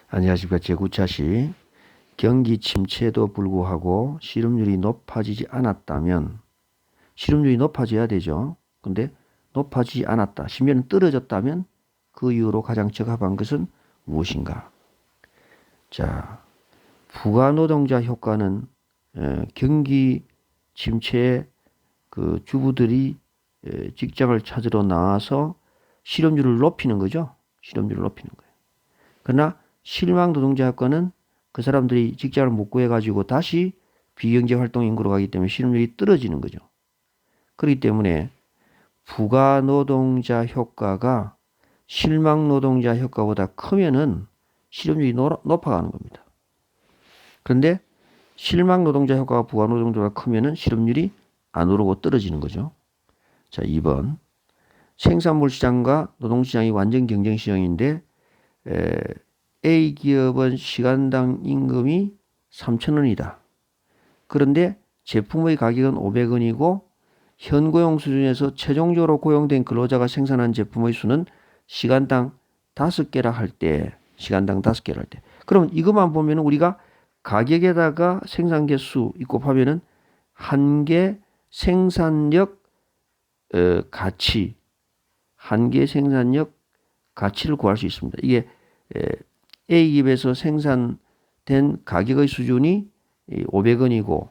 안녕하십니까. 제9차시 경기 침체에도 불구하고 실업률이 높아지지 않았다면 실업률이 높아져야 되죠. 근데 높아지지 않았다. 심지어는 떨어졌다면 그 이후로 가장 적합한 것은 무엇인가? 자, 부가노동자 효과는 경기 침체에 그 주부들이 직장을 찾으러 나와서 실업률을 높이는 거죠. 실업률을 높이는 거예요. 그러나 실망 노동자 효과는 그 사람들이 직장을 못 구해가지고 다시 비경제 활동 인구로 가기 때문에 실업률이 떨어지는 거죠. 그렇기 때문에 부가 노동자 효과가 실망 노동자 효과보다 크면은 실업률이 높아가는 겁니다. 그런데 실망 노동자 효과가 부가 노동자보다 크면은 실업률이 안 오르고 떨어지는 거죠. 자, 2번. 생산물 시장과 노동 시장이 완전 경쟁 시장인데 A 기업은 시간당 임금이 3,000원이다. 그런데 제품의 가격은 500원이고 현고용 수준에서 최종적으로 고용된 근로자가 생산한 제품의 수는 시간당 5개라 할 때, 그럼 이것만 보면 우리가 가격에다가 생산 개수 곱하면은 한계 생산력 가치, 한계 생산력 가치를 구할 수 있습니다. 이게 A기업에서 생산된 가격의 수준이 500원이고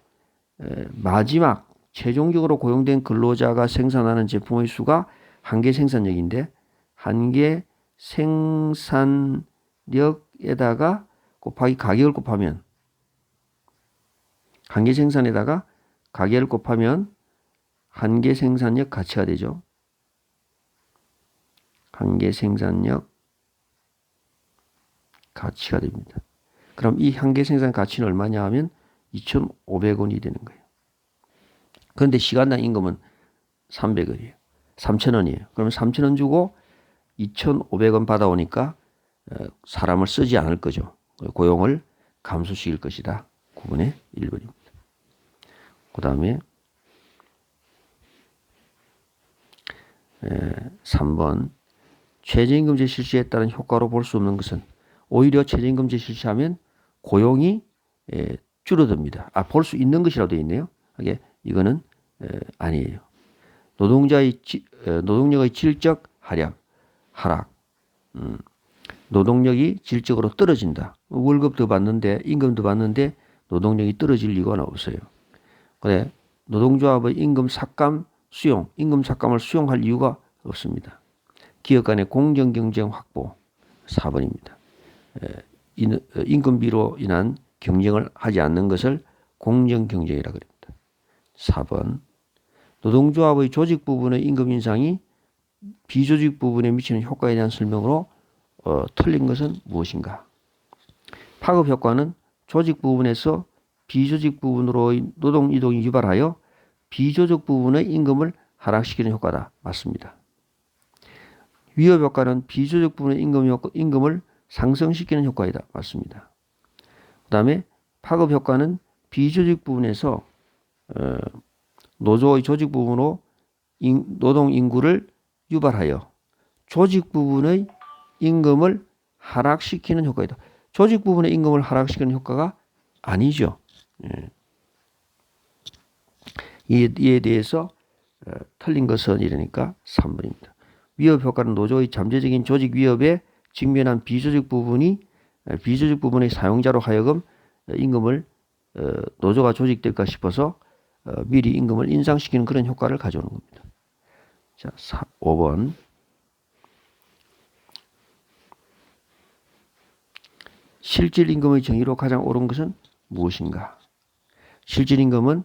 마지막 최종적으로 고용된 근로자가 생산하는 제품의 수가 한계 생산력인데 한계 생산력에다가 곱하기 가격을 곱하면 한계 생산에다가 가격을 곱하면 한계 생산력 가치가 되죠. 한계 생산력 가치가 됩니다. 그럼 이 한계 생산 가치는 얼마냐 하면 2,500원이 되는 거예요. 그런데 시간당 임금은 300원이에요. 3,000원이에요. 그러면 3,000원 주고 2,500원 받아오니까 사람을 쓰지 않을 거죠. 고용을 감소시킬 것이다. 9번의 1번입니다. 그 다음에 3번. 최저임금제 실시에 따른 효과로 볼 수 없는 것은 오히려 최저임금제 실시하면 고용이 줄어듭니다. 볼 수 있는 것이라고 되어 있네요. 이거는 아니에요. 노동력의 질적 하락. 노동력이 질적으로 떨어진다. 월급도 받는데 임금도 받는데 노동력이 떨어질 리가 없어요. 그래 노동조합의 임금 삭감을 수용할 이유가 없습니다. 기업 간의 공정 경쟁 확보 4번입니다. 임금비로 인한 경쟁을 하지 않는 것을 공정 경쟁이라고 합니다. 4번. 노동조합의 조직 부분의 임금 인상이 비조직 부분에 미치는 효과에 대한 설명으로 틀린 것은 무엇인가? 파급 효과는 조직 부분에서 비조직 부분으로의 노동 이동이 유발하여 비조직 부분의 임금을 하락시키는 효과다. 맞습니다. 위협 효과는 비조직 부분의 임금을 상승시키는 효과이다. 맞습니다. 그 다음에 파급 효과는 비조직 부분에서 노조의 조직 부분으로 노동 인구를 유발하여 조직 부분의 임금을 하락시키는 효과이다. 조직 부분의 임금을 하락시키는 효과가 아니죠. 이에 대해서 틀린 것은 이러니까 3번입니다. 위협 효과는 노조의 잠재적인 조직 위협에 직면한 비조직 부분의 사용자로 하여금 임금을 노조가 조직될까 싶어서 미리 임금을 인상시키는 그런 효과를 가져오는 겁니다. 자, 5번. 실질 임금의 정의로 가장 옳은 것은 무엇인가? 실질 임금은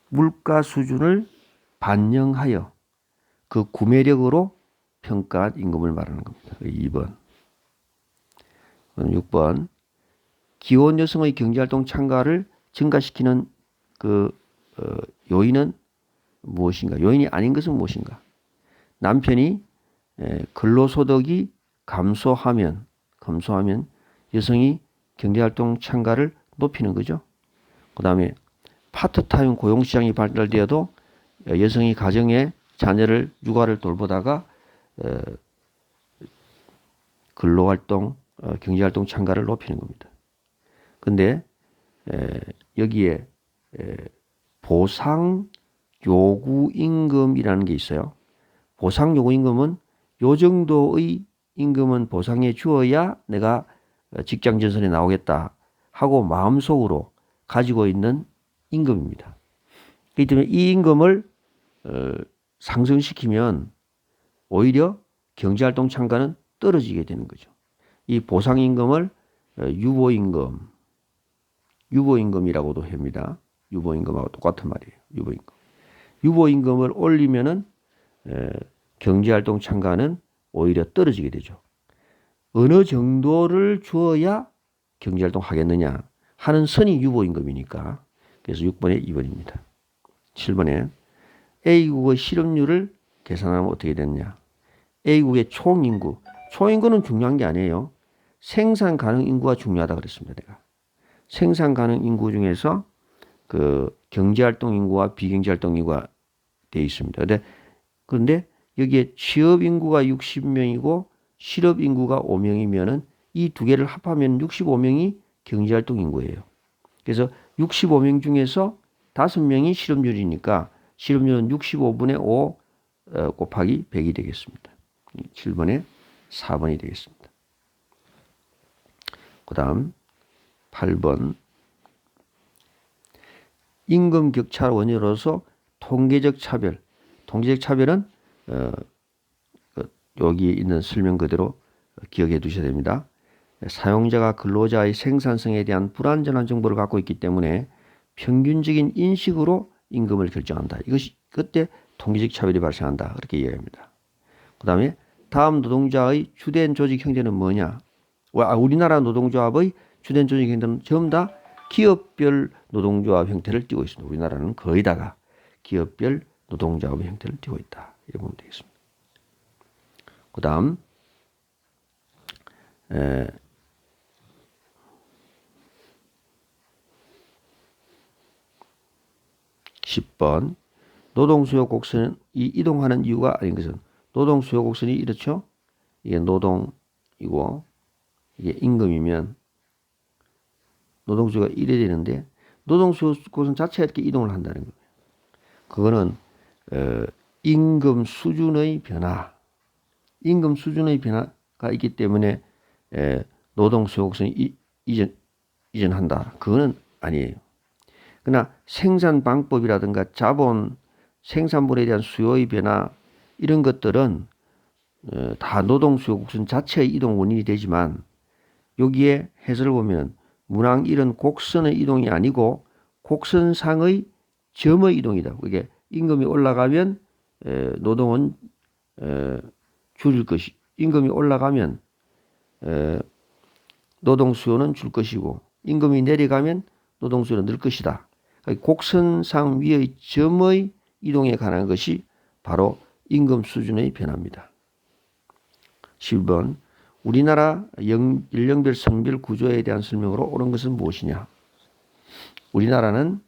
물가 수준을 반영하여 그 구매력으로 평가한 임금을 말하는 겁니다. 2번. 6번. 기혼 여성의 경제활동 참가를 증가시키는 요인은 무엇인가? 요인이 아닌 것은 무엇인가? 남편이 근로소득이 감소하면 여성이 경제활동 참가를 높이는 거죠. 그 다음에 파트타임 고용시장이 발달되어도 여성이 가정에 자녀를 육아를 돌보다가 근로활동 경제활동 참가를 높이는 겁니다. 근데 여기에 보상 요구 임금이라는 게 있어요. 보상 요구 임금은 요 정도의 임금은 보상해 주어야 내가 직장 전선에 나오겠다 하고 마음속으로 가지고 있는 임금입니다. 그렇기 때문에 이 임금을 상승시키면 오히려 경제활동 참가는 떨어지게 되는 거죠. 이 보상임금을 유보임금이라고도 합니다. 유보임금하고 똑같은 말이에요. 유보임금. 유보임금을 올리면은 경제활동 참가는 오히려 떨어지게 되죠. 어느 정도를 주어야 경제활동 하겠느냐 하는 선이 유보임금이니까. 그래서 6번에 2번입니다. 7번에 A국의 실업률을 계산하면 어떻게 되느냐. A국의 총인구. 총인구는 중요한 게 아니에요. 생산 가능 인구가 중요하다 그랬습니다. 내가. 생산 가능 인구 중에서 그 경제활동 인구와 비경제활동 인구가 되어 있습니다. 그런데 여기에 취업 인구가 60명이고 실업 인구가 5명이면은 이 두 개를 합하면 65명이 경제활동 인구예요. 그래서 65명 중에서 5명이 실업률이니까 실업률은 65분의 5 곱하기 100이 되겠습니다. 7번에 4번이 되겠습니다. 그 다음 8번 임금 격차 원인으로서 통계적 차별. 통계적 차별은 여기 있는 설명 그대로 기억해 두셔야 됩니다. 사용자가 근로자의 생산성에 대한 불완전한 정보를 갖고 있기 때문에 평균적인 인식으로 임금을 결정한다. 이것이 그때 통계적 차별이 발생한다. 그렇게 이야기합니다. 그 다음에 다음 노동자의 주된 조직 형태는 뭐냐? 우리나라 노동조합의 주된 조직 형태는 전부 다 기업별 노동조합 형태를 띠고 있습니다. 우리나라는 거의 다가 기업별 노동조합 형태를 띠고 있다. 이렇게 보면 되겠습니다. 그 다음 10번 노동수요 곡선이 이동하는 이유가 아닌 것은 노동수요 곡선이 이렇죠. 이게 노동이고 이게 임금이면 노동수요가 이래 되는데 노동수요 곡선 자체가 이렇게 이동을 한다는 거예요. 그거는 임금 수준의 변화, 임금 수준의 변화가 있기 때문에 노동수요 곡선이 이전한다. 그거는 아니에요. 그러나 생산 방법이라든가 자본, 생산물에 대한 수요의 변화 이런 것들은 다 노동수요 곡선 자체의 이동 원인이 되지만 여기에 해설을 보면 문항 1은 곡선의 이동이 아니고 곡선상의 점의 이동이다. 그게 임금이 올라가면 노동은 줄일 것이 임금이 올라가면 노동 수요는 줄 것이고 임금이 내려가면 노동 수요는 늘 것이다. 곡선상 위의 점의 이동에 관한 것이 바로 임금 수준의 변화입니다. 10번 우리나라 연령별 성별 구조에 대한 설명으로 옳은 것은 무엇이냐? 우리나라는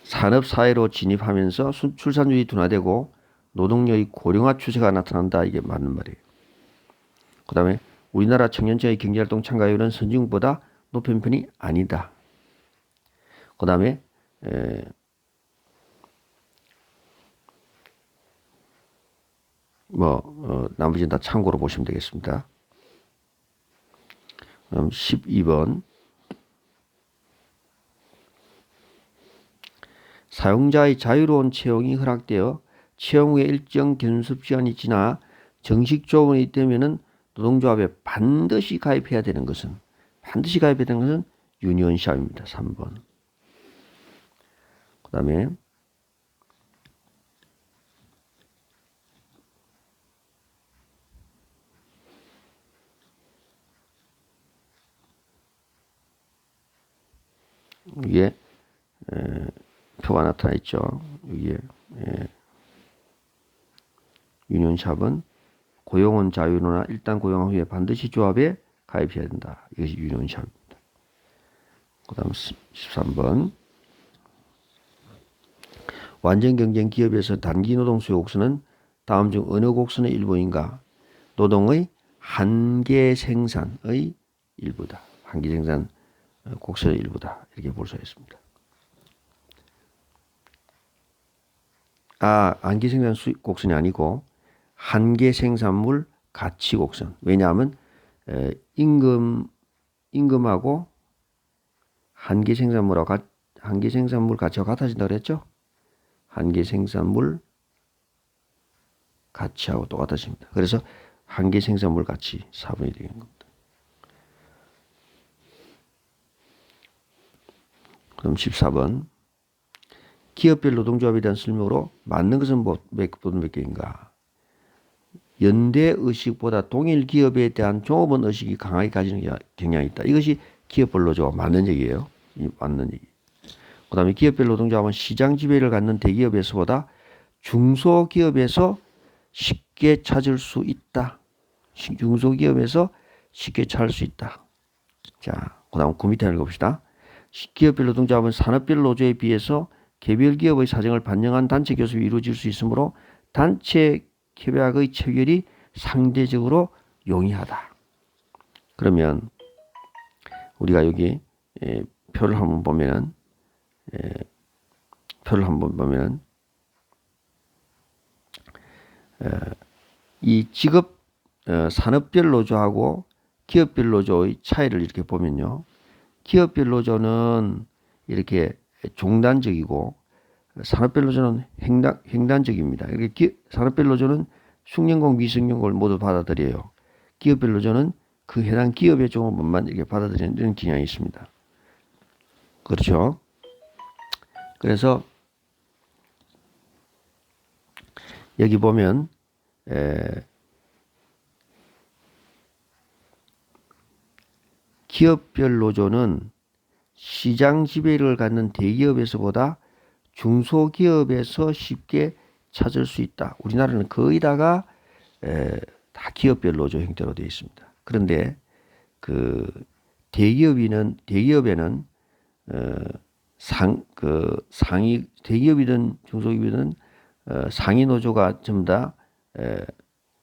산업사회로 진입하면서 출산율이 둔화되고 노동력의 고령화 추세가 나타난다. 이게 맞는 말이에요. 그 다음에 우리나라 청년층의 경제활동 참가율은 선진국보다 높은 편이 아니다. 그 다음에 나머지는 다 참고로 보시면 되겠습니다. 12번 사용자의 자유로운 채용이 허락되어 채용 후에 일정 견습 시간이 지나 정식 조건이 되면은 노동조합에 반드시 가입해야 되는 것은 유니온샵입니다. 3번. 그 다음에 위에 표가 나타나 있죠. 여기에 유니온샵은 고용원 자유로나 일단 고용한 후에 반드시 조합에 가입해야 된다. 이것이 유니온샵입니다. 그 다음 13번 완전 경쟁 기업에서 단기 노동 수요 곡선은 다음 중 어느 곡선의 일부인가? 노동의 한계 생산의 일부다. 한계 생산 곡선의 일부다. 이렇게 볼 수 있습니다. 한계 생산 수익 곡선이 아니고 한계 생산물 가치 곡선. 왜냐하면 임금하고 한계 생산물 가치가 같아진다 그랬죠? 한계 생산물 가치하고 똑같아집니다. 그래서 한계 생산물 가치 4분이 되는 겁니다. 그럼 14번. 기업별 노동조합에 대한 설명으로 맞는 것은 몇 개인가? 연대의식보다 동일 기업에 대한 종업원 의식이 강하게 가지는 경향이 있다. 이것이 기업별 노조와 맞는 얘기예요. 맞는 얘기. 그 다음에 기업별 노동조합은 시장 지배를 갖는 대기업에서보다 중소기업에서 쉽게 찾을 수 있다. 중소기업에서 쉽게 찾을 수 있다. 자, 그 다음 그 밑에 읽어봅시다. 기업별 노동조합은 산업별 노조에 비해서 개별 기업의 사정을 반영한 단체 교섭이 이루어질 수 있으므로 단체 협약의 체결이 상대적으로 용이하다. 그러면 우리가 여기 표를 한번 보면은 이 직업 산업별 노조하고 기업별 노조의 차이를 이렇게 보면요. 기업별 노조는 이렇게 종단적이고 산업별 노조는 횡단적입니다. 이렇게 산업별 노조는 숙련공, 미숙련공을 모두 받아들여요. 기업별 노조는 그 해당 기업의 종업원만 이렇게 받아들이는 경향이 있습니다. 그렇죠? 그래서 여기 보면 기업별 노조는 시장 지배를 갖는 대기업에서보다 중소기업에서 쉽게 찾을 수 있다. 우리나라는 거의 다가 다 기업별 노조 형태로 되어 있습니다. 그런데 그 대기업에는 상위 대기업이든 중소기업이든 상위 노조가 전부 다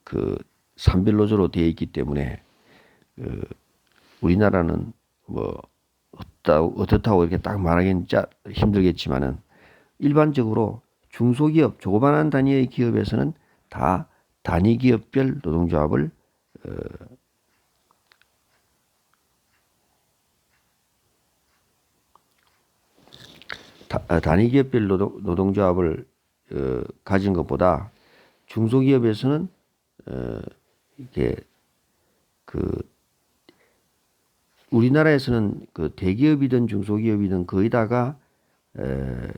그 산별 노조로 되어 있기 때문에 우리나라는 뭐 어떻다고 이렇게 딱 말하기는 힘들겠지만은 일반적으로 중소기업 조그만한 단위의 기업에서는 다 단위 기업별 노동조합을 단위 기업별 노동조합을 가진 것보다 중소기업에서는 이게 우리나라에서는 그 대기업이든 중소기업이든 거의 다가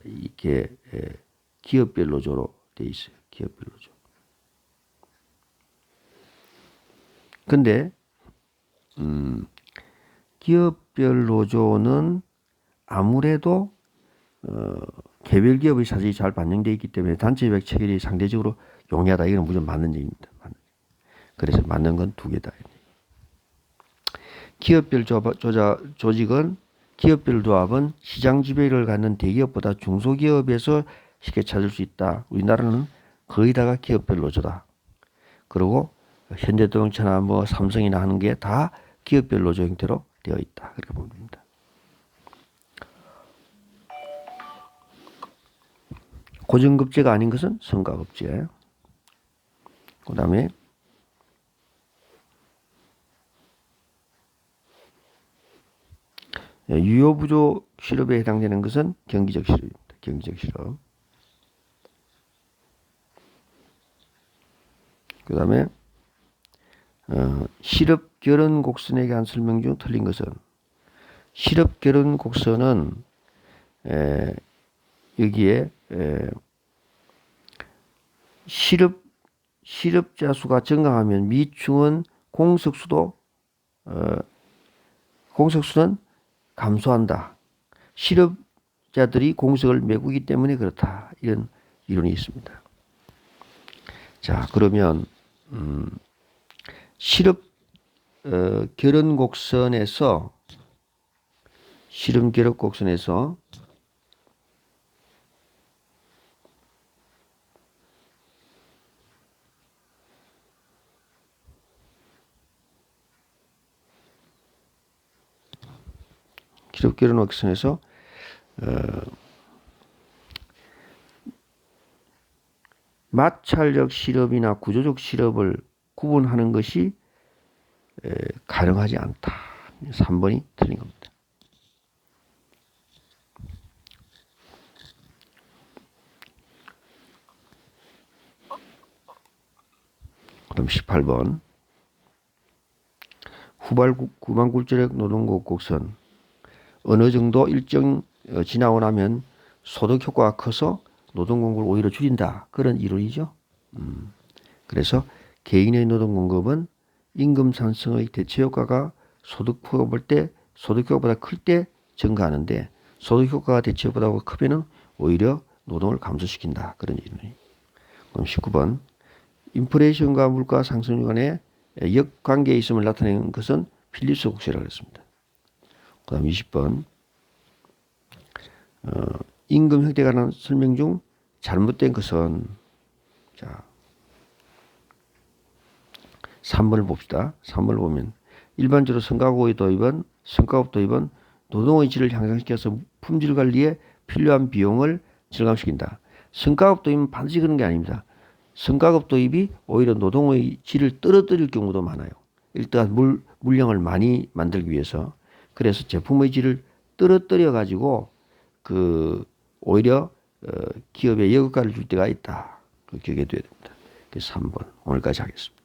이렇게 기업별 노조로 돼 있어요. 기업별 노조. 근데 기업별 노조는 아무래도 개별 기업의 사정이 잘 반영되어 있기 때문에 단체 협약 체결이 상대적으로 용이하다. 이건 무조건 맞는 얘기입니다. 그래서 맞는 건 두 개다. 기업별 조직은 기업별 조합은 시장 지배를 갖는 대기업보다 중소기업에서 쉽게 찾을 수 있다. 우리나라는 거의 다가 기업별 노조다. 그리고 현대자동차나 뭐 삼성이나 하는 게 다 기업별 노조 형태로 되어 있다. 그렇게 보면 됩니다. 고정급제가 아닌 것은 성과급제. 그 다음에 유효부족 실업에 해당되는 것은 경기적 실업입니다. 경기적 실업. 그 다음에 실업 결혼 곡선에 대한 설명 중 틀린 것은 실업 결혼 곡선은 여기에 실업자 수가 증가하면 미충은 공석수는 감소한다. 실업자들이 공석을 메꾸기 때문에 그렇다. 이런 이론이 있습니다. 자, 그러면 실업 결혼 곡선에서 실업 결혼 확산에서 마찰적 실업이나 구조적 실업을 구분하는 것이 가능하지 않다. 3번이 틀린 겁니다. 그다음 18번. 후반 굴절의 노동국 곡선 어느 정도 일정 지나고 나면 소득 효과가 커서 노동 공급을 오히려 줄인다. 그런 이론이죠. 그래서 개인의 노동 공급은 임금 상승의 대체 효과가 소득 효과 볼 때 소득 효과보다 클 때 증가하는데 소득 효과가 대체 효과보다 크면은 오히려 노동을 감소시킨다. 그런 이론이. 그럼 19번. 인플레이션과 물가 상승 간의 역관계에 있음을 나타내는 것은 필립스 곡선이라고 했습니다. 그 다음 20번. 임금 형태에 관한 설명 중 잘못된 것은, 자, 3번을 봅시다. 3번을 보면 일반적으로 성과급 도입은 노동의 질을 향상시켜서 품질 관리에 필요한 비용을 절감시킨다. 성과급 도입은 반드시 그런 게 아닙니다. 성과급 도입이 오히려 노동의 질을 떨어뜨릴 경우도 많아요. 일단 물량을 많이 만들기 위해서. 그래서 제품의 질을 떨어뜨려 가지고 오히려 기업에 역효과를 줄 때가 있다. 기억해 둬야 됩니다. 그래서 3번 오늘까지 하겠습니다.